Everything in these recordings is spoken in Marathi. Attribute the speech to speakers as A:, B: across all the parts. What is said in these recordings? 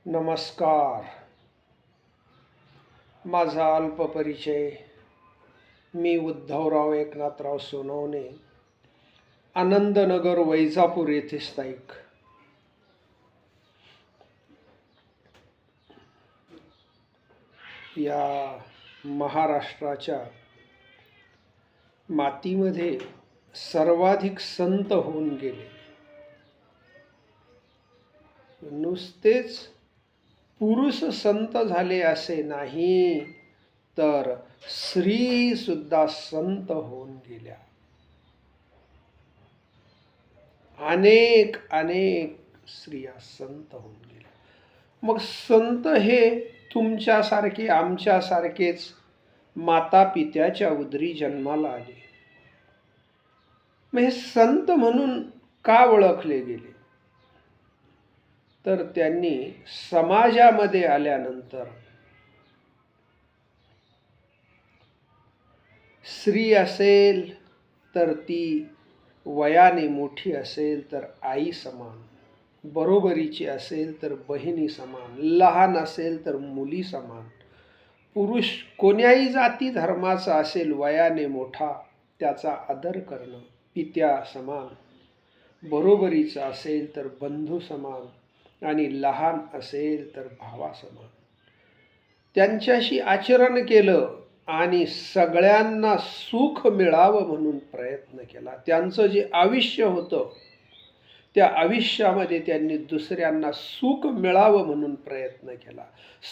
A: नमस्कार. माझा अल्प परिचय. मी उद्धवराव एकनाथराव सोनवणे, आनंदनगर वैजापूर येथे स्थायिक. या महाराष्ट्राच्या मातीमध्ये सर्वाधिक संत होऊन गेले. नुसतेच पुरुष संत झाले असे नाही, तर स्त्री सुद्धा संत होऊन गेल्या. अनेक अनेक स्त्रिया संत होऊन गेल्या. मग संत हे तुमच्यासारखे आमच्यासारखेच माता पित्याच्या उदरी जन्माला आले. मग हे संत म्हणून का ओळखले गेले? तर त्यांनी समाजामध्ये आल्यानंतर स्त्री असेल तर ती वयाने मोठी असेल तर आई समान, बरोबरीची असेल तर बहिणी समान, लहान असेल तर मुली समान, पुरुष कोण्याही जाती धर्माचा असेल वयाने मोठा त्याचा आदर करणं, पित्या समान, बरोबरीचा असेल तर बंधू समान आणि लहान असेल तर भावा समान. त्यांच्याशी आचरण केलं आणि सगळ्यांना सुख मिळावं म्हणून प्रयत्न केला. त्यांचं जे आयुष्य होतं त्या आयुष्यामध्ये त्यांनी दुसऱ्यांना सुख मिळावं म्हणून प्रयत्न केला,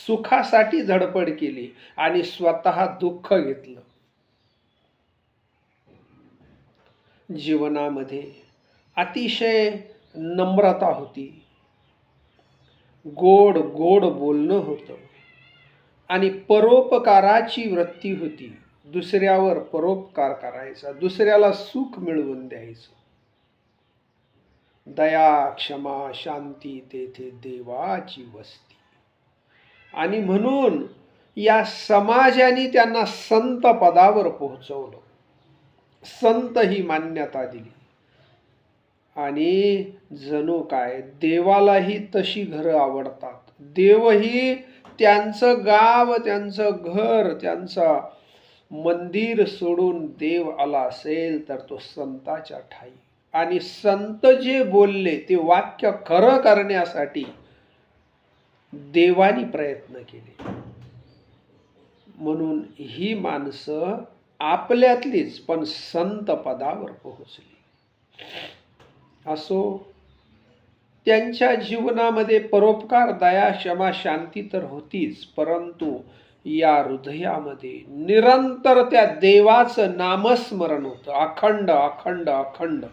A: सुखासाठी धडपड केली आणि स्वतः दुःख घेतलं. जीवनामध्ये अतिशय नम्रता होती, गोड गोड बोलणं होतं आणि परोपकाराची वृत्ती होती. दुसऱ्यावर परोपकार करायचा, दुसऱ्याला सुख मिळवून द्यायचं. दया क्षमा शांती तेथे देवाची वस्ती. आणि म्हणून या समाजाने त्यांना संत पदावर पोहोचवलं, संत ही मान्यता दिली. आणि जणू काय देवालाही तशी घरं आवडतात. देवही त्यांचं गाव, त्यांचं घर, त्यांचा मंदिर सोडून देव आला असेल तर तो संताच्या ठाई. आणि संत जे बोलले ते वाक्य खरं करण्यासाठी देवानी प्रयत्न केले. म्हणून ही माणसं आपल्यातलीच पण संत पदावर पोहोचली. असो, त्यांच्या जीवनामध्ये परोपकार दया क्षमा शांती तर होतीच, परंतु या हृदयामध्ये निरंतर त्या देवाचं नामस्मरण होतं. अखंड अखंड अखंड.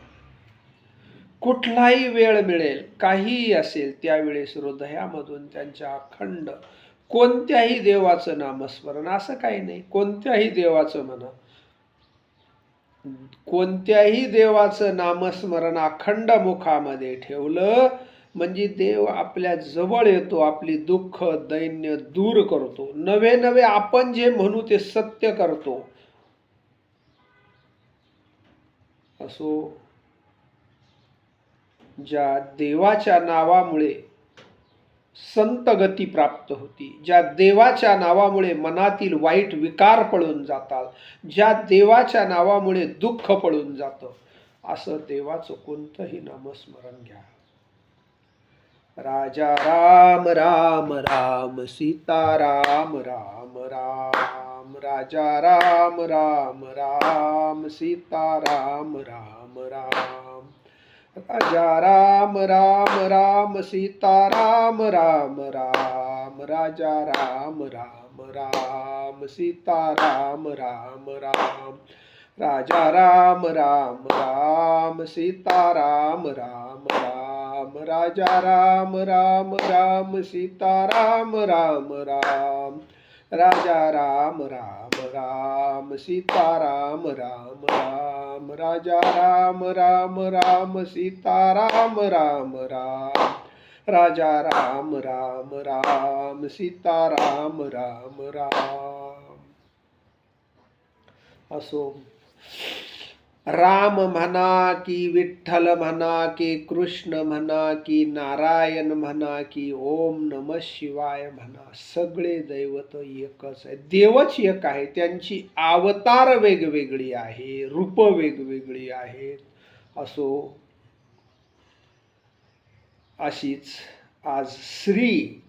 A: कुठलाही वेळ मिळेल, काहीही असेल, त्यावेळेस हृदयामधून त्यांच्या अखंड कोणत्याही देवाचं नामस्मरण. असं काही नाही, कोणत्याही देवाचं म्हणा, कोणत्याही देवाचं नामस्मरण अखंड मुखामध्ये ठेवलं म्हणजे देव आपल्या जवळ येतो, आपली दुःख दैन्य दूर करतो. नवे नवे आपण जे म्हणू ते सत्य करतो. असो, ज्या देवाच्या नावामुळे संत गती प्राप्त होती, ज्या देवाच्या नावामुळे मनातील वाईट विकार पळून जातात, ज्या देवाच्या नावामुळे दुःख पळून जातं, असं देवाचं कोणतंही नामस्मरण घ्या. राजा राम राम राम सीता राम राम राम, राजा राम राम राम सीता राम राम राम, राजा राम राम राम सीता राम राम राम, राजा राम राम राम सीता राम राम राम, राजा राम राम राम सीता राम राम राम, राजा राम राम राम सीता राम राम राम, राजा राम राम राम सीता राम राम राम, राजा राम राम राम सीता राम राम राम, राजा राम राम राम सीता राम राम राम. असो, राम म्हणा की विठ्ठल म्हणा की कृष्ण म्हणा की नारायण म्हणा की ओम नम शिवाय म्हणा, सगळे दैवत एकच आहे. देवच एक आहे. त्यांची अवतार वेगवेगळी आहे, रूप वेगवेगळी आहेत. असो, अशीच आज श्री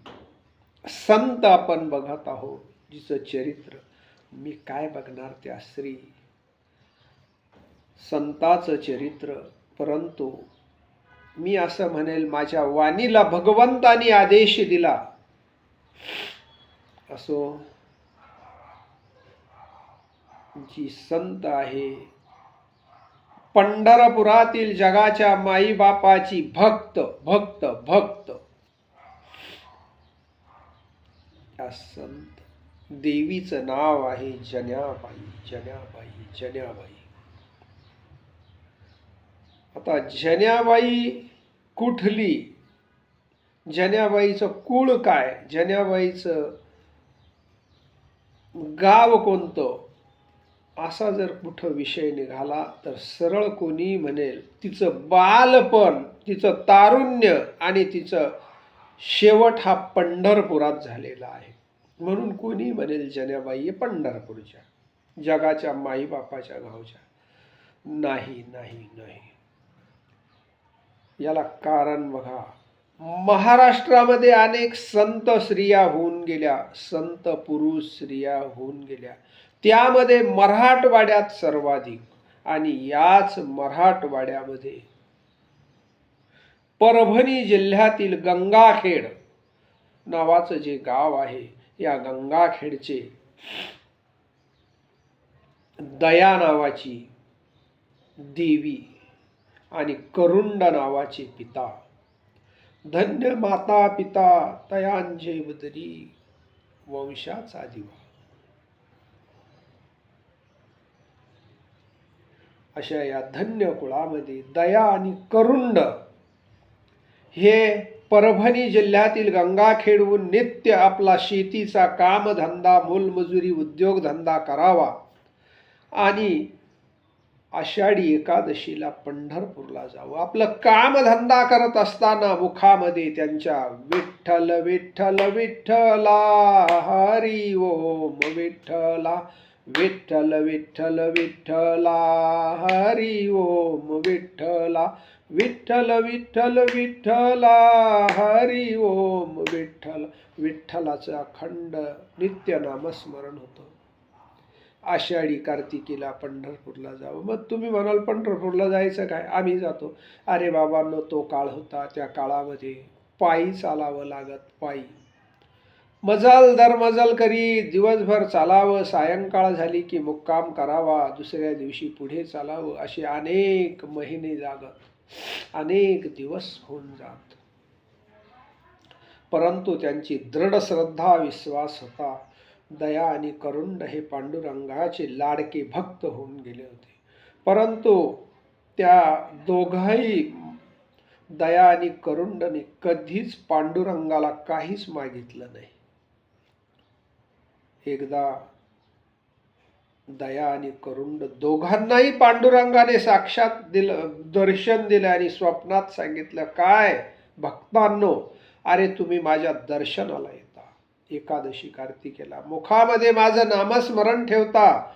A: संत आपण बघत आहोत, जिचं चरित्र. मी काय बघणार त्या श्री संताचं चरित्र, परंतु मी असं म्हणेल, माझ्या वाणीला भगवंतानी आदेश दिला. असो, जी संत आहे, पंढरपुरातील जगाच्या माईबापाची भक्त भक्त भक्त, त्या संत देवीचं नाव आहे जन्याबाई. जन्याबाई जन्याबाई. आता जन्याबाई कुठली, जन्याबाईचं कुळ काय, जन्याबाईचं गाव कोणतं, असा जर कुठं विषय निघाला तर सरळ कोणी म्हणेल तिचं बालपण, तिचं तारुण्य आणि तिचं शेवट हा पंढरपुरात झालेला आहे. म्हणून कोणी म्हणेल जन्याबाई हे पंढरपूरच्या, जगाच्या माईबापाच्या गावच्या. नाही नाही नाही. याला कारण बघा, महाराष्ट्रामध्ये अनेक संत स्त्रिया होऊन गेल्या, संत पुरुष स्त्रिया होऊन गेल्या. त्यामध्ये मराठवाड्यात सर्वाधिक, आणि याच मराठवाड्यामध्ये परभणी जिल्ह्यातील गंगाखेड नावाचं जे गाव आहे, या गंगाखेडचे दया नावाची देवी आणि करुंड नावाचे पिता, धन्य माता पिता तयांचे बदरी वंशाचा दिवा, अशा या धन्य कुळामध्ये दया आणि करुंड हे परभणी जिल्ह्यातील गंगाखेडहून नित्य आपला शेतीचा कामधंदा, मोलमजुरी, उद्योगधंदा करावा आणि आषाढी एकादशीला पंढरपूरला जावं. आपलं कामधंदा करत असताना मुखामध्ये त्यांच्या विठ्ठल विठ्ठल विठ्ठला हरी ओम विठ्ठला, विठ्ठल विठ्ठल विठ्ठला हरी ओम विठ्ठला, विठ्ठल विठ्ठल विठ्ठला हरी ओम विठ्ठल. विठ्ठलाचं अखंड नित्य नामस्मरण होतं. आषाढी कार्तिकीला पंढरपूरला जावं. मग तुम्ही म्हणाल पंढरपूरला जायचं काय, आम्ही जातो. अरे बाबांनो, तो काळ होता, त्या काळामध्ये पायी चालावं लागत. पायी मजल दर मजल करी दिवसभर चालावं, सायंकाळ झाली की मुक्काम करावा, दुसऱ्या दिवशी पुढे चालावं. असे अनेक महिने जागत, अनेक दिवस होऊन जात. परंतु त्यांची दृढ श्रद्धा विश्वास होता. दया आणि करुंड हे पांडुरंगाचे लाडके भक्त होऊन गेले होते. परंतु त्या दोघाही, दया आणि करुंडने कधीच पांडुरंगाला काहीच मागितलं नाही. एकदा दया आणि करुंड दोघांनाही पांडुरंगाने साक्षात दर्शन दिलं आणि स्वप्नात सांगितलं, काय भक्तांनो, अरे तुम्ही माझ्या दर्शनाला येता, एकादशी कार्तिकेला मुखामध्ये माझं नामस्मरण ठेवता,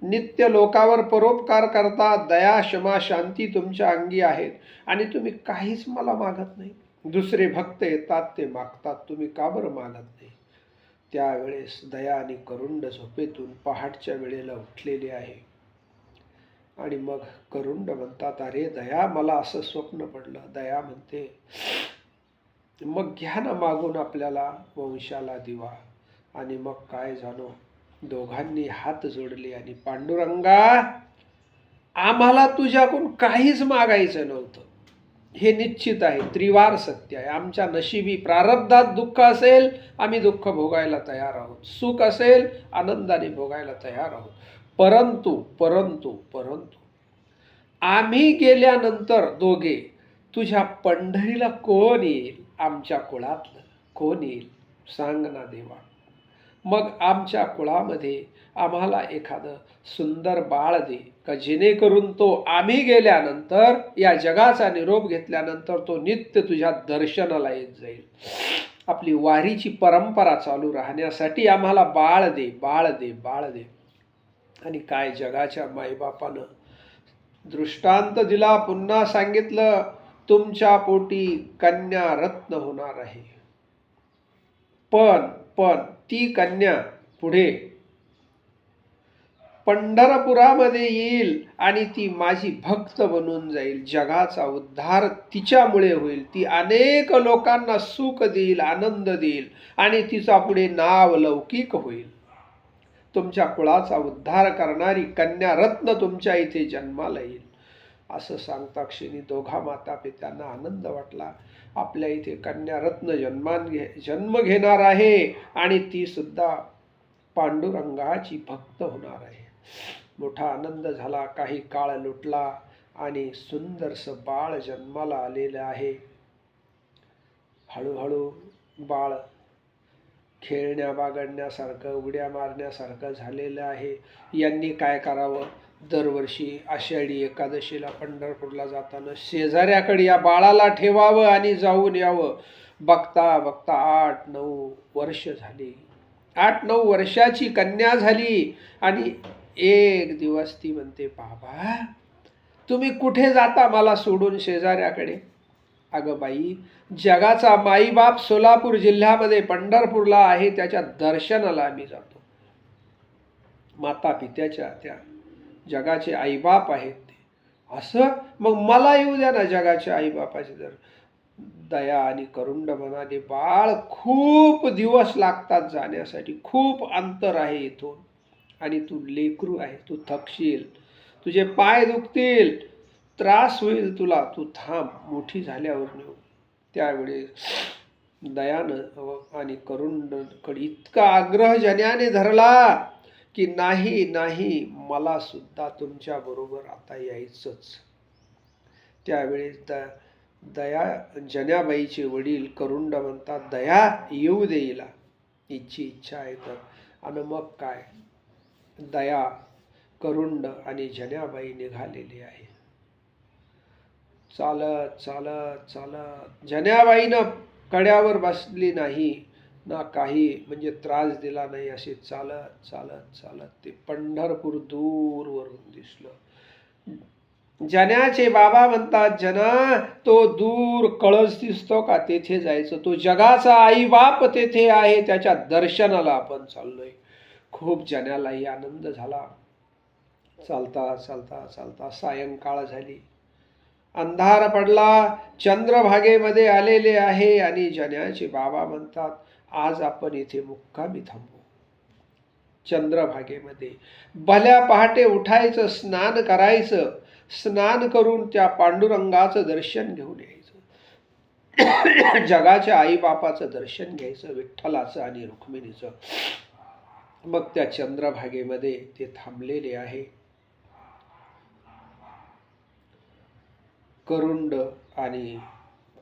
A: नित्य लोकावर परोपकार करता, दया क्षमा शांती तुमच्या अंगी आहेत, आणि तुम्ही काहीच मला मागत नाही. दुसरे भक्त येतात ते मागतात, तुम्ही का बरं मागत नाही. त्यावेळेस दया आणि करुंड झोपेतून पहाटच्या वेळेला उठलेले आहे. आणि मग करुंड म्हणतात, अरे दया, मला असं स्वप्न पडलं. दया म्हणते, मग घ्या ना मागून आपल्याला वंशाला दिवा. आणि मग काय झालं, दोघांनी हात जोडले आणि पांडुरंगा, आम्हाला तुझ्याकडून काहीच मागायचं नव्हतं, हे निश्चित आहे, त्रिवार सत्य आहे. आमच्या नशिबी प्रारब्धात दुःख असेल, आम्ही दुःख भोगायला तयार आहोत, सुख असेल आनंदाने भोगायला तयार आहोत. परंतु परंतु परंतु आम्ही गेल्यानंतर दोघे तुझ्या पंढरीला कोण येईल, आमच्या कुळातलं कोण येईल, सांग ना देवा. मग आमच्या कुळामध्ये आम्हाला एखादं सुंदर बाळ दे, का जेणेकरून तो आम्ही गेल्यानंतर, या जगाचा निरोप घेतल्यानंतर तो नित्य तुझ्या दर्शनाला येत जाईल. आपली वारीची परंपरा चालू राहण्यासाठी आम्हाला बाळ दे, बाळ दे, बाळ दे. आणि काय जगाच्या माईबापानं दृष्टांत दिला, पुन्हा सांगितलं, तुमच्या पोटी कन्या रत्न होणार आहे. पण ती कन्या पुढे पंढरपुरामध्ये येईल आणि ती माझी भक्त बनून जाईल. जगाचा उद्धार तिच्यामुळे होईल. ती अनेक लोकांना सुख देईल, आनंद देईल आणि तिचा पुढे नाव लौकिक होईल. तुमच्या कुळाचा उद्धार करणारी कन्या रत्न तुमच्या इथे जन्माला येईल. असं सांगता क्षणी दोघा माता पित्यांना आनंद वाटला. आपल्या इथे कन्या रत्न जन्म घेणार आहे आणि ती सुद्धा पांडुरंगाची भक्त होणार आहे. मोठा आनंद झाला. काही काळ लुटला आणि सुंदरसं बाळ जन्माला आलेलं आहे. हळूहळू बाळ खेळण्या बागडण्यासारखं, उड्या मारण्यासारखं झालेलं आहे. यांनी काय करावं, दरवर्षी आषाढी एकादशीला पंढरपूरला जाताना शेजाऱ्याकडे या बाळाला ठेवावं आणि जाऊन यावं. बघता बघता 8-9 वर्ष झाली. 8-9 वर्षाची कन्या झाली आणि एक दिवस ती म्हणते, बाबा तुम्ही कुठे जाता मला सोडून शेजाऱ्याकडे? अगं बाई, जगाचा माईबाप सोलापूर जिल्ह्यामध्ये पंढरपूरला आहे, त्याच्या दर्शनाला आम्ही जातो. माता पित्याच्या त्या जगाचे आईबाप आहेत ते. असं मग मला येऊ द्या ना जगाच्या आईबापाचे. जर दया आणि करुंड म्हणाले, बाळ खूप दिवस लागतात जाण्यासाठी, खूप अंतर आहे इथून आणि तू लेकरू आहे, तू थकशील, तुझे पाय दुखतील, त्रास होईल तुला, तू थांब, मोठी झाल्यावर नेऊ. त्यावेळी दयानं आणि करुंडकडे इतका आग्रह जन्याने धरला की नाही नाही, मला सुद्धा तुमच्या बरोबर आता यायचंच. त्यावेळेस दया जन्याबाईचे वडील करुंड म्हणतात, दया येऊ दे हिला, हिची इच्छा आहे तर. आणि मग काय, दया, करुंड आणि जन्याबाई निघालेली आहे. चालत चालत चालत जन्याबाईनं कड्यावर बसली नाही ना, काही म्हणजे त्रास दिला नाही. असे चालत चालत चालत ते पंढरपूर दूरवरून दिसलं. जन्याचे बाबा म्हणतात, जना तो दूर कळस दिसतो का, तेथे जायचं. तो जगाचा आई बाप तेथे आहे, त्याच्या दर्शनाला आपण चाललोय. खूप जन्यालाही आनंद झाला. चालता चालता चालता सायंकाळ झाली, अंधार पडला, चंद्रभागेमध्ये आलेले आहे आणि जन्याचे बाबा म्हणतात, आज आपण इथे मुक्कामी थांबू. चंद्रभागेमध्ये भल्या पहाटे उठायचं, स्नान करायचं, स्नान करून त्या पांडुरंगाचं दर्शन घेऊन यायचं. जगाच्या आईबापाचं दर्शन घ्यायचं, विठ्ठलाचं आणि रुक्मिणीचं. मग त्या चंद्रभागेमध्ये ते थांबलेले आहे. करुंड आणि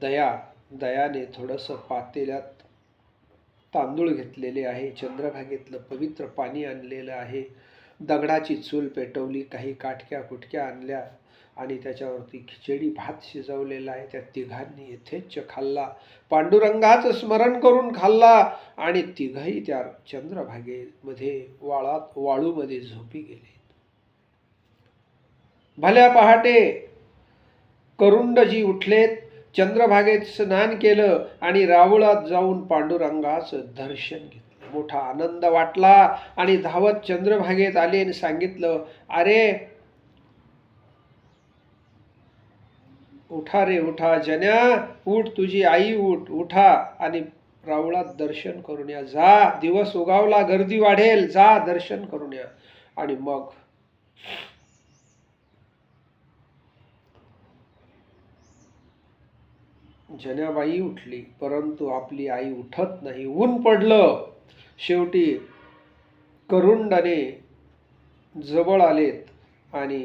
A: दयाने थोडंसं पातेल्यात तांदूळ घेतलेले आहे, चंद्रभागेतलं पवित्र पाणी आणलेलं आहे, दगडाची चूल पेटवली, काही काटक्या कुटक्या आणल्या आणि त्याच्यावरती खिचडी भात शिजवलेला आहे. त्या तिघांनी यथेच्छ खाल्ला, पांडुरंगाचं स्मरण करून खाल्ला आणि तिघही त्या चंद्रभागेमध्ये वाळूमध्ये झोपी गेले. भल्या पहाटे करुंडजी उठलेत, चंद्रभागेत स्नान केलं आणि रावळात जाऊन पांडुरंगाचं दर्शन घेतलं. मोठा आनंद वाटला आणि धावत चंद्रभागेत आले आणि सांगितलं, अरे उठा रे उठा, जन्या उठ, तुझी आई उठ, उठा आणि रावळात दर्शन करून या. जा, दिवस उगावला, गर्दी वाढेल, जा दर्शन करून या. आणि मग जन्याबाई उठली, परंतु आपली आई उठत नाही. ऊन पडलं. शेवटी करुंडाने जवळ आलेत आणि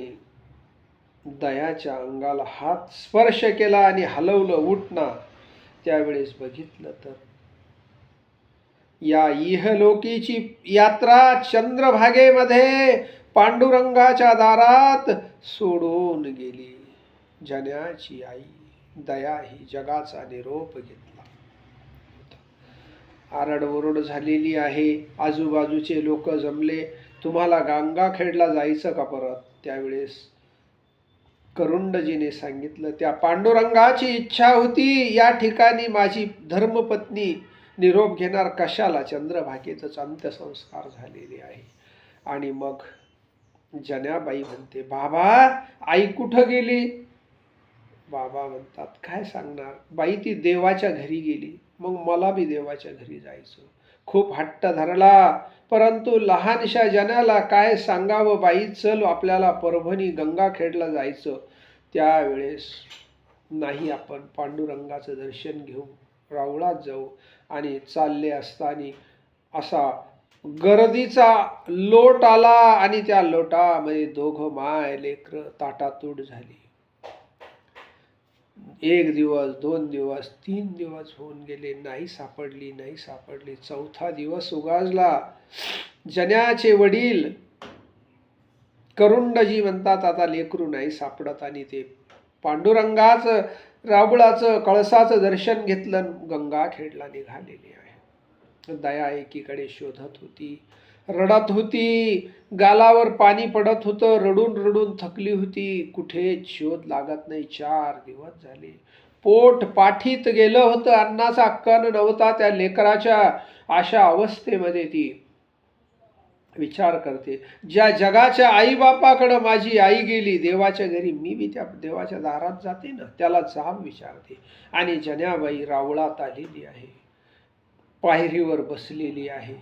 A: दयाच्या अंगाला हात स्पर्श केला आणि हलवलं, उठ ना. त्यावेळेस बघितलं तर या इहलोकीची यात्रा चंद्रभागेमध्ये पांडुरंगाच्या दारात सोडून गेली जन्याची आई. दया ही जगाचा निरोप घेतला. आरडओरड झालेली आहे. आजूबाजूचे लोक जमले. तुम्हाला गंगाखेडला जायचं का परत? त्यावेळेस करुंडजीने सांगितलं, त्या पांडुरंगाची इच्छा होती, या ठिकाणी माझी धर्मपत्नी निरोप घेणार कशाला? चंद्रभागेतच अंत्यसंस्कार झालेले आहे. आणि मग जनाबाई म्हणते, बाबा आई कुठं गेली? बाबा म्हणतात, काय सांगणार बाई, ती देवाच्या घरी गेली. मग मला बी देवाच्या घरी जायचं. खूप हट्ट धरला, परंतु लहानशा जनाला काय सांगावं, बाई चल आपल्याला परभणी गंगाखेडला जायचं. त्यावेळेस नाही, आपण पांडुरंगाचं दर्शन घेऊ, रावळात जाऊ. आणि चालले असताना असा गर्दीचा लोट आला आणि त्या लोटामध्ये दोघं माय लेकर ताटातूट झाली. 1 दिवस, 2 दिवस, 3 दिवस होऊन गेले, नाही सापडली. 4था दिवस उगाजला. जन्याचे वडील करुंडजी म्हणतात, आता लेकरू नाही सापडत. आणि ते पांडुरंगाचं राबळाचं कळसाचं दर्शन घेतलं, गंगाखेडला निघालेली आहे. दया एकीकडे शोधत होती, रडत होती, गालावर पाणी पडत होतं, रडून रडून थकली होती. कुठे शोध लागत नाही. 4 दिवस झाले. पोट पाठीत गेलं होतं, अन्नाचा कण नव्हता त्या लेकराच्या. अशा अवस्थेमध्ये ती विचार करते, ज्या जगाच्या आईबापाकडं माझी आई गेली देवाच्या घरी, मी बी त्या देवाच्या दारात जाते ना, त्याला जाब विचारते. आणि जनाबाई रावळात आलेली आहे, पायरीवर बसलेली आहे,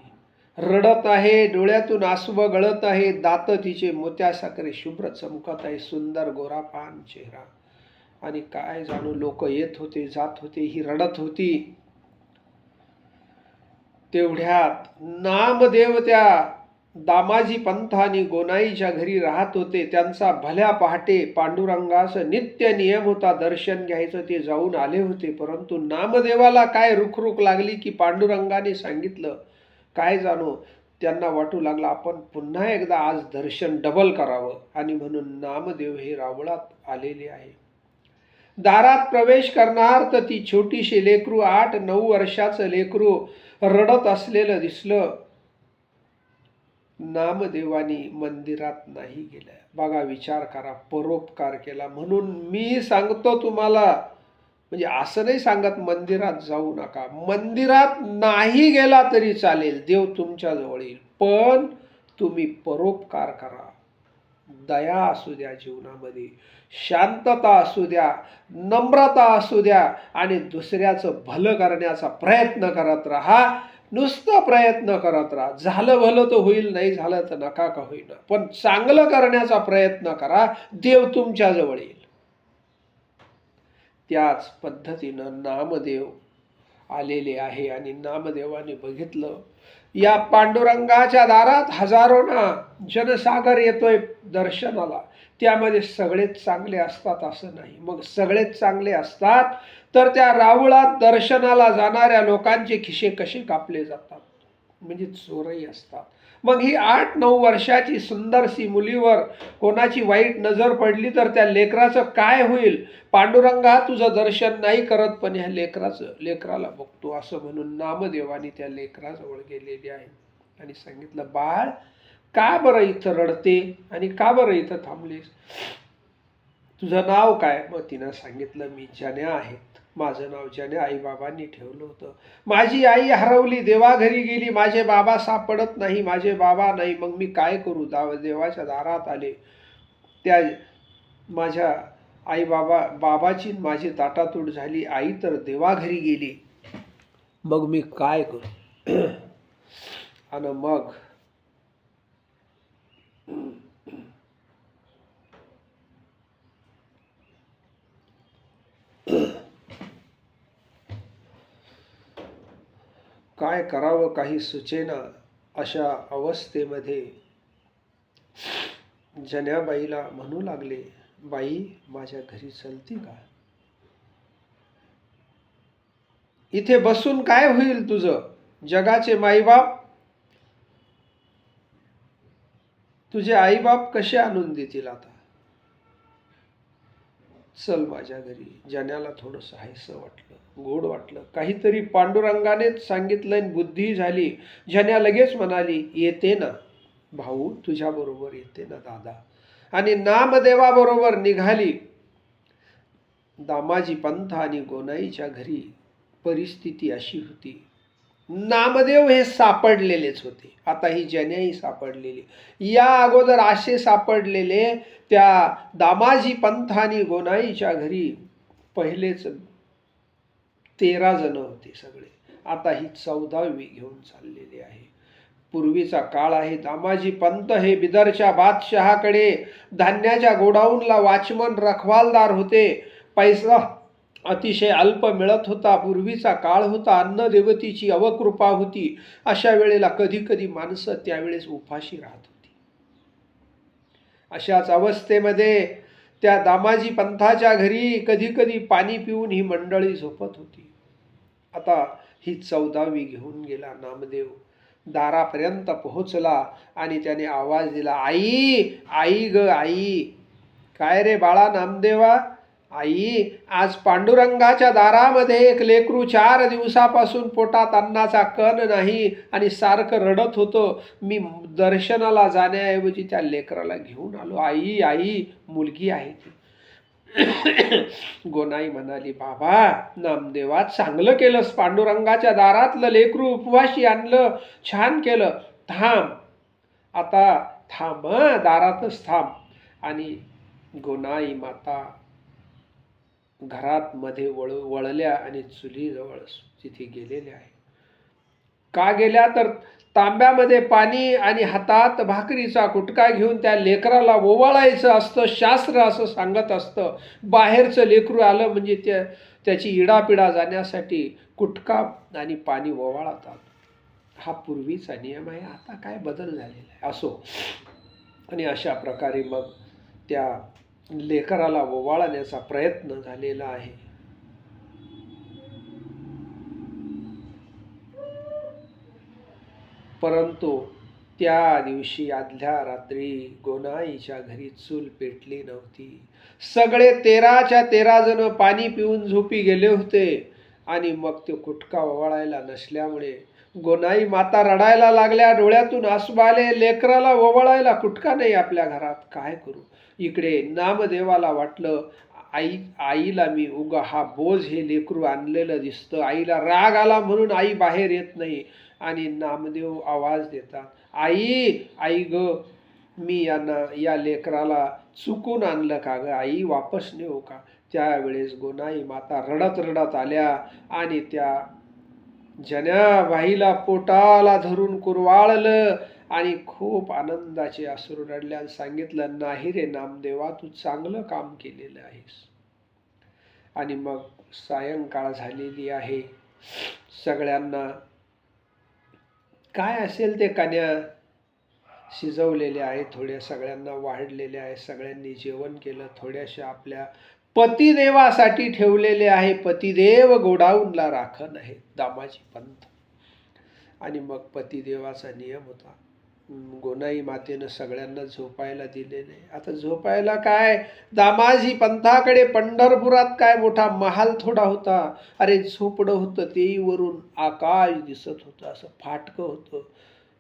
A: रडत आहे, डोळ्यातून आसुब गळत आहे, दात तिचे मोत्यासारखे शुभ्र चमकत आहे, सुंदर गोरापान चेहरा. आणि काय जाणू लोक येत होते, जात होते, ही रडत होती. तेवढ्यात नामदेव त्या दामाजी पंथ आणि गोनाईच्या घरी राहत होते. त्यांचा भल्या पहाटे पांडुरंगाचं नित्य नियम होता दर्शन घ्यायचं, ते जाऊन आले होते. परंतु नामदेवाला काय रुखरुख लागली की पांडुरंगाने सांगितलं, काय जाणो त्यांना वाटू लागलं आपण पुन्हा एकदा आज दर्शन डबल करावं. आणि म्हणून नामदेव हे रावळात आलेले आहे. दारात प्रवेश करणार तर ती छोटीशी लेकरू, 8-9 वर्षाचं लेकरू रडत असलेलं दिसलं. नामदेवानी मंदिरात नाही गेलं. बघा, विचार करा, परोपकार केला. म्हणून मी सांगतो तुम्हाला, म्हणजे असं नाही सांगत मंदिरात जाऊ नका, मंदिरात नाही गेला तरी चालेल, देव तुमच्या जवळ येईल, पण तुम्ही परोपकार करा. दया असू द्या जीवनामध्ये, शांतता असू द्या, नम्रता असू द्या, आणि दुसऱ्याचं भलं करण्याचा प्रयत्न करत राहा. नुसतं प्रयत्न करत राहा. झालं भलं तर होईल, नाही झालं तर नका का होईना, पण चांगलं करण्याचा प्रयत्न करा, देव तुमच्या जवळ येईल. त्याच पद्धतीनं नामदेव आलेले आहे. आणि नामदेवाने बघितलं, या पांडुरंगाच्या दारात हजारोना जनसागर येतोय दर्शनाला. त्यामध्ये सगळेच चांगले असतात असं नाही. मग सगळेच चांगले असतात तर त्या रावळात दर्शनाला जाणाऱ्या लोकांचे खिसे कसे कापले जातात, म्हणजे चोरही असतात. मग ही 8-9 वर्षाची सुंदरशी मुलीवर कोणाची वाईट नजर पडली तर त्या लेकराचं काय होईल? पांडुरंगा तुझं दर्शन नाही करत, पण ह्या लेकराला बघतो, असं म्हणून नामदेवानी त्या लेकराजवळ गेलेली आहे. आणि सांगितलं, बाळ का बरं इथं रडते आणि का बरं इथं थांबलीस? तुझं नाव काय? मग तिनं सांगितलं, मी जन्या आहे, माझं नाव जन्या आईबाबांनी ठेवलं होतं. माझी आई हरवली, देवाघरी गेली, माझे बाबा सापडत नाही, माझे बाबा नाही, मग मी काय करू? देवाच्या दारात आले. त्या माझ्या बाबाची माझी ताटातूट झाली, आई तर देवाघरी गेली, मग मी काय करू? आणि मग काय करावं काही सुचेना. अशा अवस्थेमध्ये जन्याबाईला म्हणू लागले, बाई माझ्या घरी चलती का? इथे बसून काय होईल तुझं? जगाचे माईबाप तुझे आईबाप कसे आणून देतील आता? चल माझ्या घरी. जन्याला थोडंसं हायसं वाटलं, गोड वाटलं. काहीतरी पांडुरंगानेच सांगितलं, बुद्धी झाली. जन्या लगेच म्हणाली, येते ना भाऊ, तुझ्या बरोबर येते ना दादा. आणि नामदेवाबरोबर निघाली. दामाजी पंथ आणि गोनाईच्या घरी परिस्थिती अशी होती, नामदेव हे सापडलेलेच होते. आता ही जन्याही सापडलेली. या अगोदर असे सापडलेले त्या दामाजी पंथ आणि गोनाईच्या घरी पहिलेच 13 जण होते सगळे. आता ही 14वी घेऊन चाललेली आहे. पूर्वीचा काळ आहे. दामाजी पंत हे बिदरच्या बादशहाकडे धान्याच्या गोडाऊनला वॉचमन रखवालदार होते. पैसा अतिशय अल्प मिळत होता. पूर्वीचा काळ होता. अन्न देवतेची अवकृपा होती. अशा वेळेला कधी कधी माणसं त्यावेळेस उपाशी राहत होती. अशाच अवस्थेमध्ये त्या दामाजी पंथाच्या घरी कधी कधी पाणी पिऊन ही मंडळी झोपत होती. आता ही 14वी घेऊन गेला नामदेव. दारापर्यंत पोहोचला आणि त्याने आवाज दिला, आई, आई ग आई. काय रे बाळा नामदेवा? आई, आज पांडुरंगाच्या दारामध्ये एक लेकरू 4 दिवसापासून पोटात अन्नाचा कण नाही आणि सारखं रडत होतं. मी दर्शनाला जाण्याऐवजी त्या लेकराला घेऊन आलो. आई, आई, मुलगी आहे ती. गोनाई म्हणाली, बाबा नामदेवा, चांगलं केलंस. पांडुरंगाच्या दारातलं लेकरू उपवाशी आणलं, छान केलं. थांब आता, थांब, दारातच थांब. आणि गोनाई माता घरात मध्ये वळल्या आणि चुलीजवळ तिथे गेलेल्या आहे. का गेल्या तर तांब्यामध्ये पाणी आणि हातात भाकरीचा कुटका घेऊन त्या लेकराला ओवाळायचं असतं. शास्त्र असं सांगत असतं, बाहेरचं लेकरू आलं म्हणजे त्याची इडापिडा जाण्यासाठी कुटका आणि पाणी ओवाळतात. हा पूर्वीचा नियम आहे. आता काय बदल झालेला आहे असो. आणि अशा प्रकारे मग त्या लेकराला ओवाळण्याचा प्रयत्न झालेला आहे. परंतु त्या दिवशी आदल्या रात्री गोनाईच्या घरी चूल पेटली नव्हती. सगळे 13च्या 13 जण पाणी पिऊन झोपी गेले होते. आणि मग तो कुटका ओवाळायला नसल्यामुळे गोनाई माता रडायला लागल्या. डोळ्यातून आसू आले. लेकराला ओवाळायला कुटका नाही आपल्या घरात, काय करू? इकडे नामदेवाला वाटलं, आईला मी उगा हा बोज हे लेकरू आणलेलं दिसतं. आईला राग आला म्हणून आई बाहेर येत नाही. आणि नामदेव आवाज देतात, आई, आई ग, मी या लेकराला चुकून आणलं का ग आई? वापस नेऊ का? त्यावेळेस गोनाई माता रडत रडत आल्या आणि त्या जन्याबाईला पोटाला धरून कुरवाळलं आणि खूप आनंदाचे अश्रू रडल्या. सांगितलं, नाही रे नामदेवा, तू चांगलं काम केलेलं आहेस. आणि मग सायंकाळ झालेली आहे. सगळ्यांना काय असेल ते कन्या शिजवलेल्या आहे, थोड्या सगळ्यांना वाढलेल्या आहे. सगळ्यांनी जेवण केलं. थोड्याशा आपल्या पतिदेवासाठी ठेवलेले आहे. पतिदेव गोडाऊनला राखण आहे दामाजी पंथ. आणि मग पतिदेवाचा नियम होता. गोनाई मातेनं सगळ्यांना झोपायला दिलेले. आता झोपायला काय, दामाजी पंथाकडे पंढरपुरात काय मोठा महाल थोडा होता. अरे झोपडं होतं, तेही वरून आकाश दिसत होतं, असं फाटकं होतं.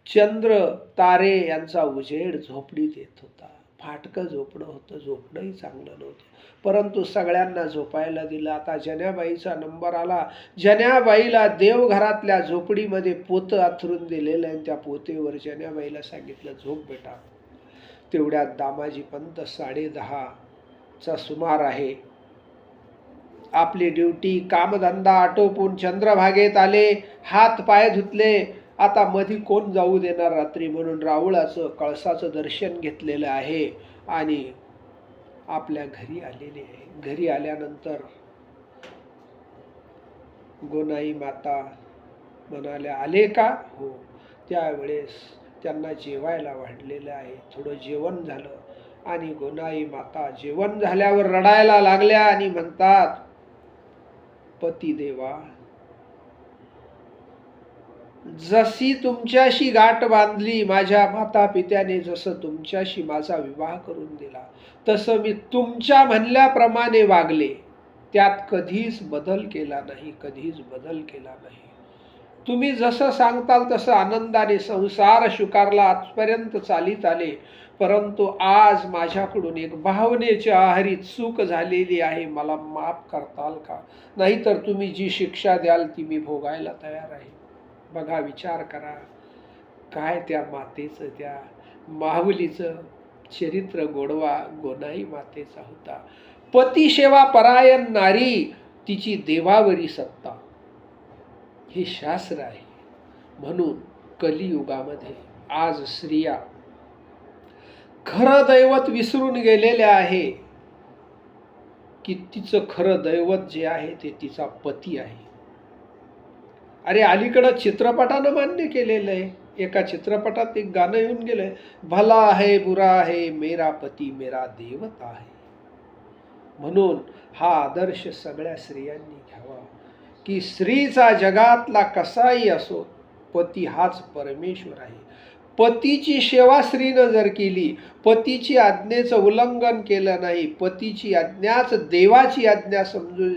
A: चंद्र तारे यांचा उजेड झोपडीत येत होता. फाटकं झोपडं होतं. झोपडंही चांगलं नव्हतं. परंतु सगळ्यांना झोपायला दिलं. आता जन्याबाईचा नंबर आला. जन्याबाईला देवघरातल्या झोपडीमध्ये पोतं आथरून दिलेलं आहे. त्या पोतेवर जन्याबाईला सांगितलं, झोप बेटा. तेवढ्यात दामाजी पंत 10:30चा सुमार आहे. आपली ड्युटी कामधंदा आटोपून चंद्रभागेत आले. हात पाय धुतले. आता मधी कोण जाऊ देणार रात्री म्हणून रावळाचं कळसाचं दर्शन घेतलेलं आहे आणि आपल्या घरी आलेले आहे. घरी आल्यानंतर गोनाई माता म्हणाल्या, आले का? हो. त्यावेळेस त्यांना जेवायला वाढलेलं आहे. थोडं जेवण झालं आणि गोनाई माता जेवण झाल्यावर रडायला लागल्या आणि म्हणतात, पतिदेवा, जशी तुमच्याशी गाठ बांधली माझ्या माता पित्याने, जसं तुमच्याशी माझा विवाह करून दिला, तसं मी तुमच्या म्हणल्याप्रमाणे वागले. त्यात कधीच बदल केला नाही, कधीच बदल केला नाही. तुम्ही जसं सांगताल तसं आनंदाने संसार स्वीकारला, आजपर्यंत चालीत आले. परंतु आज माझ्याकडून एक भावनेच्या आहारी चूक झालेली आहे, मला माफ करताल का? नाहीतर तुम्ही जी शिक्षा द्याल ती मी भोगायला तयार आहे. बघा, विचार करा, काय त्या मातेचं, त्या माहुलीचं चरित्र गोडवा गोनाई मातेचा होता. पतिसेवा परायण नारी, तिची देवावरी सत्ता, हे शास्त्र आहे. म्हणून कलियुगामध्ये आज स्त्रिया खरं दैवत विसरून गेलेल्या आहे की तिचं खरं दैवत जे आहे ते तिचा पती आहे. अरे, अलीकडं चित्रपटानं मान्य केलेलं आहे. एका चित्रपटात एक गाणं येऊन गेलंय, भला है बुरा है मेरा पती मेरा देवता आहे. म्हणून हा आदर्श सगळ्या स्त्रियांनी घ्यावा की स्त्रीचा जगातला कसाही असो, पती हाच परमेश्वर आहे. पतीची सेवा स्त्रीनं जर केली, पतीची आज्ञेचं उल्लंघन केलं नाही, पतीची आज्ञाच देवाची आज्ञा समजून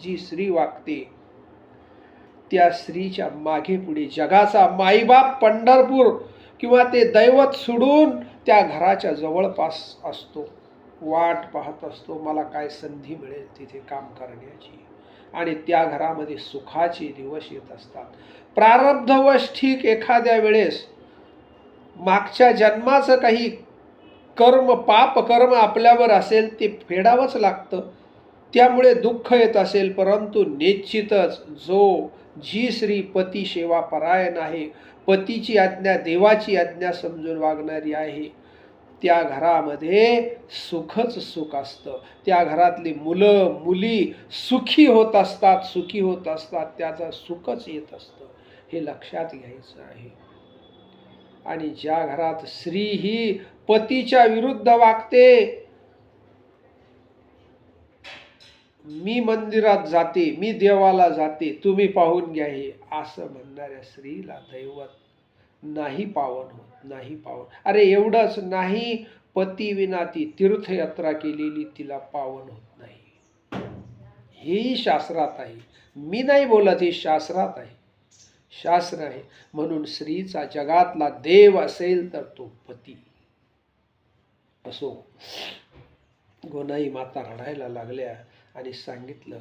A: जी स्त्री वागते, त्या स्त्रीच्या मागे पुढे जगाचा माईबाप पंढरपूर किंवा ते दैवत सोडून त्या घराच्या जवळपास असतो, वाट पाहत असतो, मला काय संधी मिळेल तिथे काम करण्याची. आणि त्या घरामध्ये सुखाचे दिवस येत असतात. प्रारब्धवश ठीक एखाद्या वेळेस मागच्या जन्माचं काही कर्म, पाप कर्म आपल्यावर असेल ते फेडावंच लागतं, त्यामुळे दुःख येत असेल. परंतु निश्चितच जी स्त्री पती सेवा परायण आहे, पतीची आज्ञा देवाची आज्ञा समजून वागणारी आहे, त्या घरामध्ये सुखच सुख असतं. त्या घरातली मुलं मुली सुखी होत असतात, सुखी होत असतात, त्याचं सुखच येत असतं, हे लक्षात घ्यायचं आहे. आणि ज्या घरात स्त्री ही पतीच्या विरुद्ध वागते, मी मंदिरात जाते, मी देवाला जाते, तुम्ही पाहून घ्या, हे असं म्हणणाऱ्या स्त्रीला दैवत नाही पावन होत, नाही पावन. अरे, एवढंच नाही, पती विना ती तीर्थयात्रा केलेली तिला पावन होत नाही. हेही शास्त्रात आहे, मी नाही बोलत, हे शास्त्रात आहे, शास्त्र आहे. म्हणून स्त्रीचा जगातला देव असेल तर तो पती असो. गोनाई माता रडायला लागल्या आणि सांगितलं,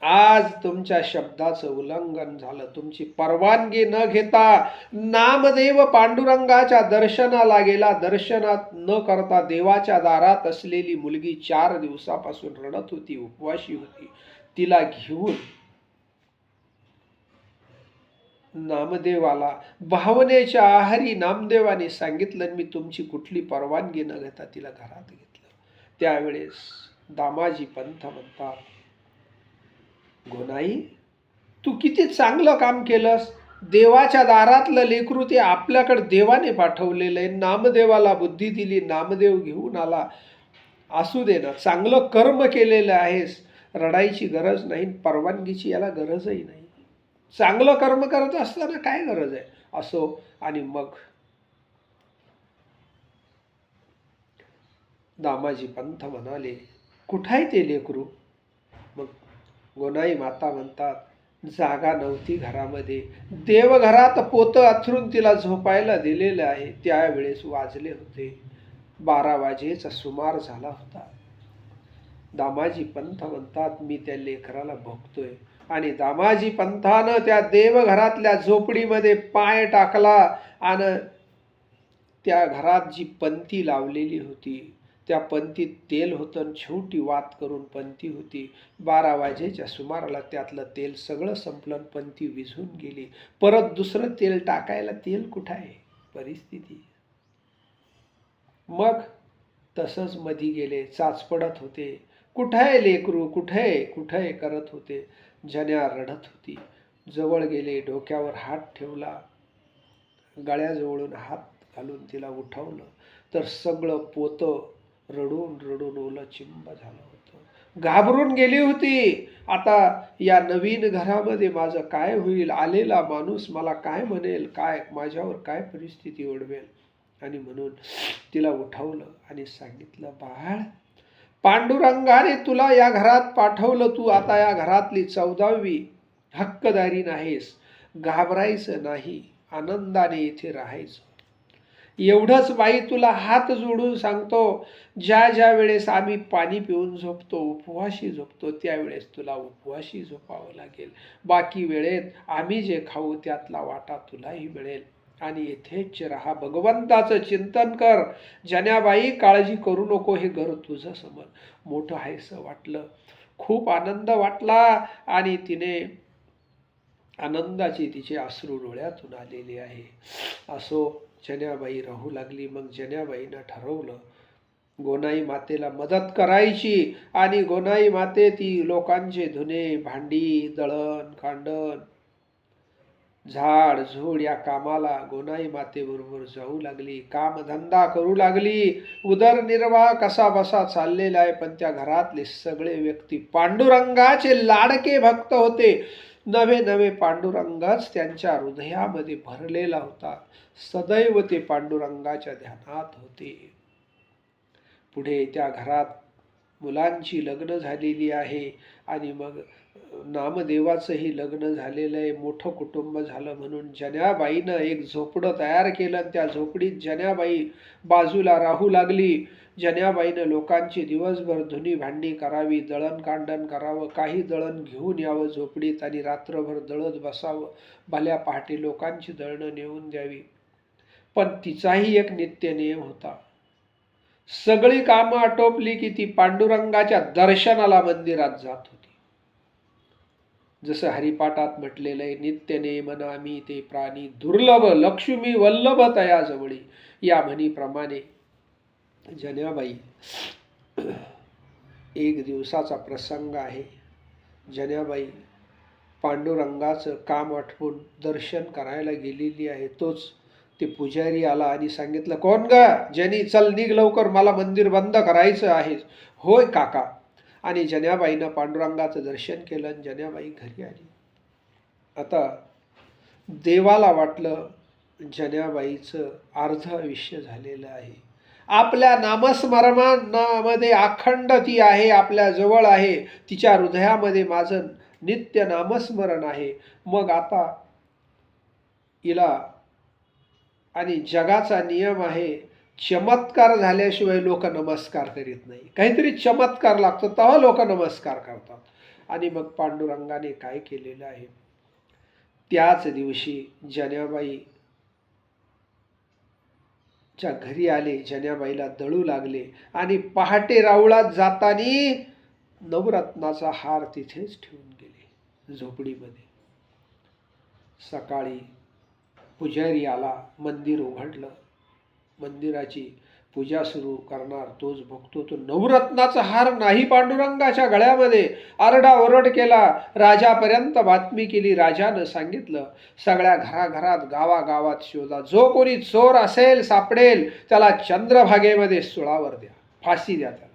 A: आज तुमच्या शब्दाचं उल्लंघन झालं. तुमची परवानगी न घेता नामदेव पांडुरंगाच्या दर्शनाला गेला. दर्शनात न करता देवाच्या दारात असलेली मुलगी 4 दिवसापासून रडत होती, उपवाशी होती. तिला घेऊन नामदेवाला भावनेच्या आहारी नामदेवाने सांगितलं, मी तुमची कुठली परवानगी न घेता तिला घरात घेतलं. त्यावेळेस दामाजी पंथ म्हणतात, गोनाई, तू किती चांगलं काम केलंस. देवाच्या दारातलं लेकरू ते आपल्याकडे देवाने पाठवलेलं आहे, नामदेवाला बुद्धी दिली, नामदेव घेऊन आला. असू दे ना, चांगलं कर्म केलेलं आहेस, रडायची गरज नाही, परवानगीची याला गरजही नाही. चांगलं कर्म करत असताना काय गरज आहे, असो. आणि मग दामाजी पंथ म्हणाले, कुठाय ते लेकरू? मग गोनाई माता म्हणतात, जागा नव्हती घरामध्ये, देवघरात पोतं अथरून तिला झोपायला दिलेलं आहे. त्यावेळेस वाजले होते 12 वाजेचा सुमार झाला होता. दामाजी पंथ म्हणतात, मी त्या लेकराला भोगतोय. आणि दामाजी पंथानं त्या देवघरातल्या झोपडीमध्ये पाय टाकला आणि त्या घरात जी पंथी लावलेली होती त्या पंथीत तेल होतं, छोटी वात करून पंथी होती. 12 वाजेच्या सुमाराला त्यातलं तेल सगळं संपलं, पंथी विझून गेली. परत दुसरं तेल टाकायला तेल कुठं आहे, परिस्थिती. मग तसंच मधी गेले, चाचपडत होते, कुठे लेकरू, कुठे करत होते. जन्या रडत होती. जवळ गेले, डोक्यावर हात ठेवला, गळ्याजवळून हात घालून तिला उठवलं तर सगळं पोतं रडून रडून ओलं चिंब झालं होतं. घाबरून गेली होती. आता या नवीन घरामध्ये माझं काय होईल, आलेला माणूस मला काय म्हणेल, काय माझ्यावर काय परिस्थिती ओढवेल. आणि म्हणून तिला उठवलं आणि सांगितलं, बाळ, पांडुरंगाने तुला या घरात पाठवलं, तू आता या घरातली 14वी हक्कदारी नाहीस, घाबरायचं नाही, आनंदाने इथे राहायचं. एवढंच बाई तुला हात जोडून सांगतो, ज्या ज्या वेळेस आम्ही पाणी पिऊन झोपतो, उपवाशी झोपतो, त्यावेळेस तुला उपवाशी झोपावं लागेल. बाकी वेळेत आम्ही जे खाऊ त्यातला वाटा तुलाही मिळेल. आणि इथेच राहा, भगवंताचं चिंतन कर. जनाबाई, काळजी करू नको, हे घर तुझं समज. मोठं आहेसं वाटलं, खूप आनंद वाटला आणि तिने आनंदाची तिचे अश्रू डोळ्यातून आलेले आहे. असो, जनाबाई राहू लागली. मग जनाबाईनं ठरवलं गोनाई मातेला मदत करायची. आणि गोनाई माते ती लोकांचे धुणे भांडी, दळण कांडण, झाड झूड या कामाला गोनाई मातेबरोबर जाऊ लागली. कामधंदा करू लागली. उदरनिर्वाह कसा बसा चाललेला आहे. पण त्या घरातले सगळे व्यक्ती पांडुरंगाचे लाडके भक्त होते. नवे नवे पांडुरंगच त्यांच्या हृदयामध्ये भरलेला होता. सदैव ते पांडुरंगाच्या ध्यानात होते. पुढे त्या घरात मुलांची लग्न झालेली आहे. आणि मग नामदेवाचंही लग्न झालेलं आहे. मोठं कुटुंब झालं म्हणून जनाबाईनं एक झोपडं तयार केलं. त्या झोपडीत जनाबाई बाजूला राहू लागली. जनाबाईनं लोकांची दिवसभर धुनी भांडी करावी, दळण कांडण करावं, काही दळण घेऊन यावं झोपडीत आणि रात्रभर दळत बसावं. भल्या पहाटे लोकांची दळणं नेऊन द्यावी. पण तिचाही एक नित्य नियम होता. सगळी कामं आटोपली की ती पांडुरंगाच्या दर्शनाला मंदिरात जात होती. जसं हरिपाठात म्हटलेलं आहे, नित्य नेमनामी ते प्राणी दुर्लभ, लक्ष्मी वल्लभ तया जवळी. या म्हणीप्रमाणे जनाबाई, एक दिवसाचा प्रसंग आहे. जनाबाई पांडुरंगाचं काम आटपून दर्शन करायला गेलेली आहे. तोच ते पुजारी आला आणि सांगितलं, कोण ग जनी, चल निघ लवकर, मला मंदिर बंद करायचं आहे. होय काका. आणि जनाबाईनं पांडुरंगाचं दर्शन केलं आणि जनाबाई घरी आली. आता देवाला वाटलं जनाबाईचं अर्ध आयुष्य झालेलं आहे. आपल्या नामस्मरणामध्ये अखंड ती आहे, आपल्या जवळ आहे, तिच्या हृदयामध्ये माझं नित्य नामस्मरण आहे. मग आता हिला, आणि जगाचा नियम आहे, चमत्कार झाल्याशिवाय लोक नमस्कार करीत नाही. काहीतरी चमत्कार लागतो तेव्हा लोक नमस्कार करतात. आणि मग पांडुरंगाने काय केलेलं आहे, त्याच दिवशी जनाबाई च्या घरी आले. जनाबाईला दळू लागले आणि पहाटे राऊळात जातानी नवरत्नाचा हार तिथेच ठेवून गेले झोपडीमध्ये. सकाळी पुजारी आला, मंदिर उघडलं, मंदिराची पूजा सुरू करणार. तोच बघतो तो नवरत्नाचा हार नाही पांडुरंगाच्या गळ्यामध्ये. आरडाओरड केला, राजापर्यंत बातमी केली. राजानं सांगितलं, सगळ्या घराघरात गावागावात शोधा, जो कोणी चोर असेल सापडेल त्याला चंद्रभागेमध्ये सुळावर द्या, फाशी द्या त्याला.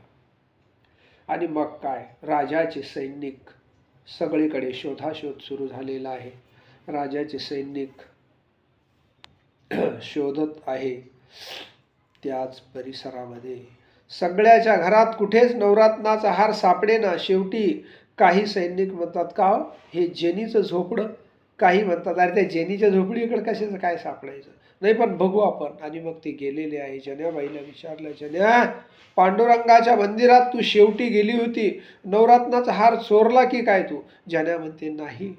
A: आणि मग काय, राजाचे सैनिक सगळीकडे शोधाशोध सुरू झालेला आहे. राजाचे सैनिक शोधत आहे. त्याच परिसरामध्ये सगळ्याच्या घरात कुठेच नवरत्नाचा हार सापडेना. शेवटी काही सैनिक म्हणतात, का हे जेनीचं झोपडं? काही म्हणतात, अरे त्या जेनीच्या झोपडीकडे कशाचं काय सापडायचं, नाही पण बघू आपण. आणि मग ते गेलेले आहे. जनाबाईला विचारलं, जन्या, पांडुरंगाच्या मंदिरात तू शेवटी गेली होती, नवरत्नाचा हार चोरला की काय तू? जन्या म्हणते, नाही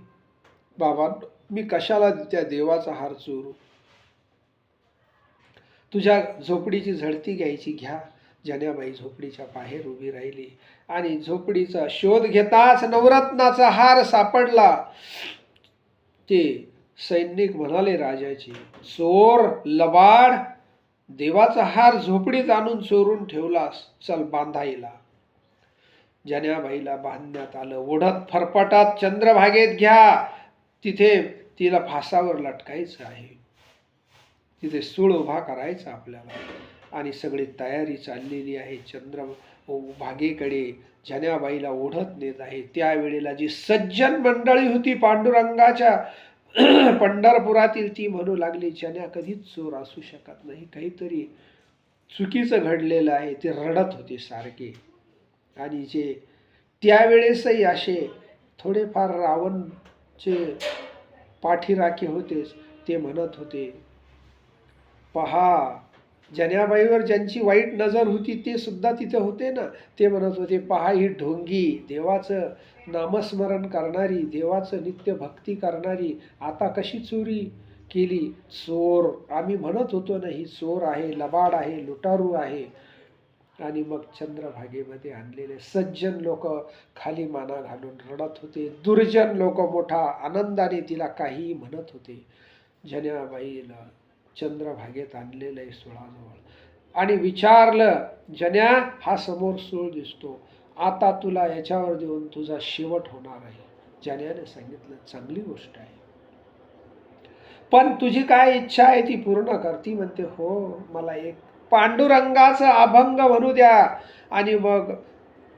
A: बाबा, मी कशाला त्या देवाचा हार चोरू, तुझ्या झोपडीची झडती घ्यायची घ्या. जनाबाई झोपडीच्या बाहेर उभी राहिली आणि झोपडीचा शोध घेताच नवरत्नाचा हार सापडला. ते सैनिक म्हणाले राजाची, चोर लबाड, देवाचा हार झोपडीत आणून चोरून ठेवलास, चल बांधायला. जनाबाईला बांधण्यात आलं. ओढत फरफटात चंद्रभागेत घ्या, तिथे तिला फासावर लटकायचं आहे, तिथे सूळ उभा करायचा आपल्याला. आणि सगळी तयारी चाललेली आहे. भागेकडे जन्याबाईला ओढत नेत आहे. त्यावेळेला जी सज्जन मंडळी होती पांडुरंगाच्या पंढरपुरातील, ती म्हणू लागली जन्या कधीच चोर असू शकत नाही, काहीतरी चुकीचं घडलेलं आहे. ते रडत होते सारखे. आणि जे त्यावेळेसही असे थोडेफार रावणचे पाठीराखे होतेच, ते म्हणत होते, पहा, जन्याबाईवर ज्यांची वाईट नजर होती ते सुद्धा तिथे होते ना. ते म्हणत होते, पहा ही ढोंगी, देवाचं नामस्मरण करणारी, देवाचं नित्य भक्ती करणारी, आता कशी चोरी केली. चोर आम्ही म्हणत होतो ना, ही चोर आहे, लबाड आहे, लुटारू आहे. आणि मग चंद्रभागेमध्ये आणलेले सज्जन लोक खाली माना घालून रडत होते. दुर्जन लोक मोठा आनंदाने तिला काहीही म्हणत होते. जन्याबाईला चंद्रभागेत आणलेलं आहे सुळाजवळ आणि विचारलं, जन्या, हा समोर सूळ दिसतो, आता तुला याच्यावर देऊन तुझा शेवट होणार आहे. जन्याने सांगितलं, चांगली गोष्ट आहे, पण तुझी काय इच्छा आहे ती पूर्ण कर. ती म्हणते, हो, मला एक पांडुरंगाचा अभंग म्हणू द्या. आणि मग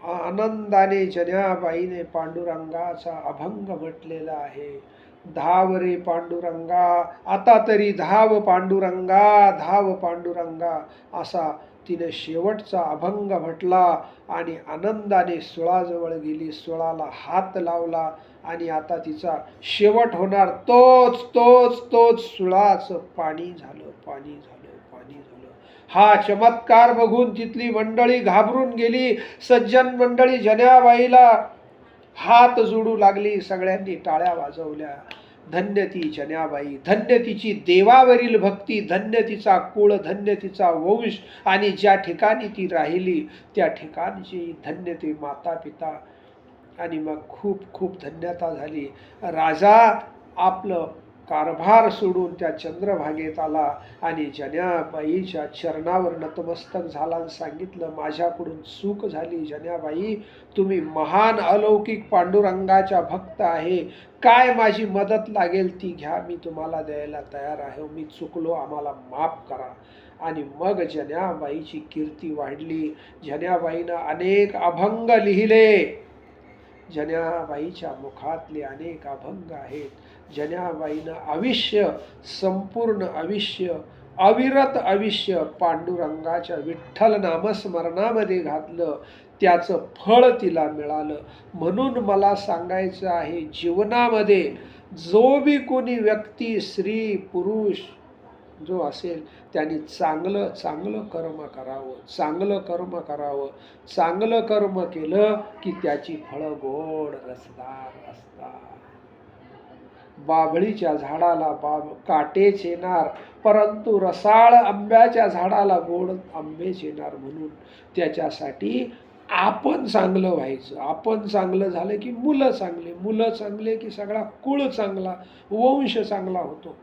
A: आनंदाने जन्याबाईने पांडुरंगाचा अभंग म्हटलेला आहे. धाव रे पांडुरंगा, आता तरी धाव पांडुरंगा, धाव पांडुरंगा, असा तिने शेवटचा अभंग म्हटला आणि आनंदाने सुळाजवळ गेली, सुळाला हात लावला आणि आता तिचा शेवट होणार. तोच तोच तोच सुळाचं पाणी झालं, पाणी झालं, पाणी झालं. हा चमत्कार बघून तिथली मंडळी घाबरून गेली. सज्जन मंडळी जन्याबाईला हात जोडू लागली, सगळ्यांनी टाळ्या वाजवल्या. धन्य ती जन्याबाई, धन्य तिची देवावरील भक्ती, धन्य तिचा कुळ, धन्य तिचा वंश, आणि ज्या ठिकाणी ती राहिली त्या ठिकाणची धन्य ते माता पिता. आणि मग खूप खूप धन्यता झाली. राजा आपलं कारभार सोडून त्या चंद्रभागेत आला आणि जन्याबाईच्या चरणावर नतमस्तक झाला आणि सांगितलं, माझ्याकडून चूक झाली जन्याबाई, तुम्ही महान अलौकिक पांडुरंगाच्या भक्त आहे, काय माझी मदत लागेल ती घ्या, मी तुम्हाला द्यायला तयार आहे, मी चुकलो, आम्हाला माफ करा. आणि मग जन्याबाईची कीर्ती वाढली. जन्याबाईनं अनेक अभंग लिहिले. जन्याबाईच्या मुखातले अनेक अभंग आहेत. जन्याबाईनं आयुष्य, संपूर्ण आयुष्य, अविरत आयुष्य पांडुरंगाच्या विठ्ठल नामस्मरणामध्ये घातलं, त्याचं फळ तिला मिळालं. म्हणून मला सांगायचं आहे, जीवनामध्ये जो बी कोणी व्यक्ती, स्त्री पुरुष जो असेल, त्यांनी चांगलं चांगलं कर्म करावं, चांगलं कर्म करावं. चांगलं कर्म केलं की त्याची फळं गोड रसदार असतात. बाभळीच्या झाडाला काटेच येणार, परंतु रसाळ आंब्याच्या झाडाला गोड आंबेच येणार. म्हणून त्याच्यासाठी आपण चांगलं व्हायचं. आपण चांगलं झालं की मुलं चांगले, मुलं चांगले की सगळा कुळ चांगला, वंश चांगला होतो.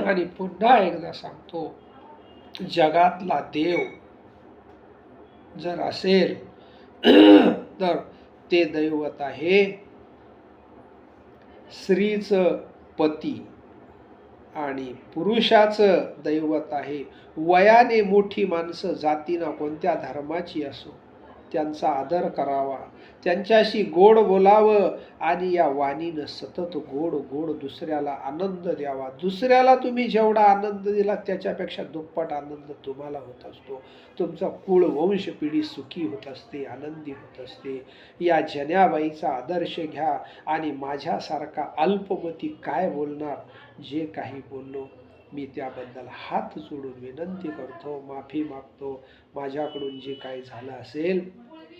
A: आणि पुन्हा एकदा सांगतो, जगातला देव जर असेल तर ते दैवत आहे स्त्रीचं पती, आणि पुरुषाचं दैवत आहे वयाने मोठी माणसं, जातीनं कोणत्या धर्माची असो, त्यांचा आदर करावा, त्यांच्याशी गोड बोलावं आणि या वाणीनं सतत गोड गोड दुसऱ्याला आनंद द्यावा. दुसऱ्याला तुम्ही जेवढा आनंद दिला त्याच्यापेक्षा दुप्पट आनंद तुम्हाला होत असतो. तुमचा कुळ वंश पिढी सुखी होत असते, आनंदी होत असते. या जन्याबाईचा आदर्श घ्या. आणि माझ्यासारखा अल्पमती काय बोलणार, जे काही बोललो मी त्याबद्दल हात जोडून विनंती करतो, माफी मागतो. माझ्याकडून जे काही झालं असेल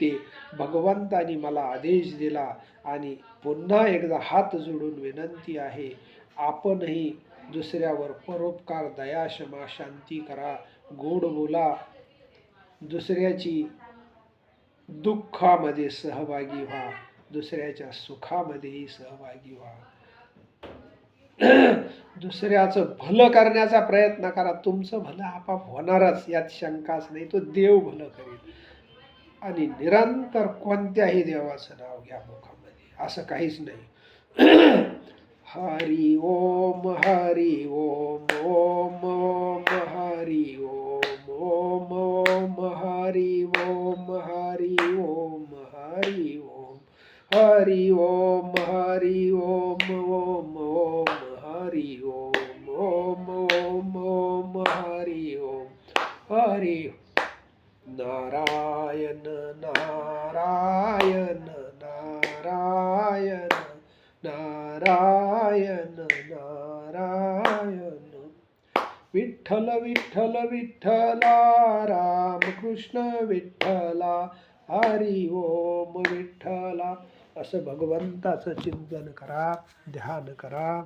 A: ते भगवंतानी मला आदेश दिला. आणि पुन्हा एकदा हात जोडून विनंती आहे, आपणही दुसऱ्यावर परोपकार, दया, क्षमा, शांती करा, गोड बोला, दुसऱ्याची दुःखामध्ये सहभागी व्हा, दुसऱ्याच्या सुखामध्येही सहभागी व्हा. दुसऱ्याचं भलं करण्याचा प्रयत्न करा. तुमचं भलं आपाप होणारच, यात शंकाच नाही. तो देव भलं करेल. आणि निरंतर कोणत्याही देवाचं नाव घ्या मुखामध्ये, असं काहीच नाही. हरि ओम, हरि ओम, ओम ओम हरि ओम, ओम ओम हरि हरि ओम हरि ओम हरि ओम हरि ओम हरि ओम ओम ओम हरि ओम ओम ओम ओम हरि ओम हरि नारायण नारायण नारायण नारायण नारायण विठ्ठल विठ्ठल विठ्ठला रामकृष्ण विठ्ठला हरि ओम विठ्ठला. असं भगवंताचं चिंतन करा, ध्यान करा.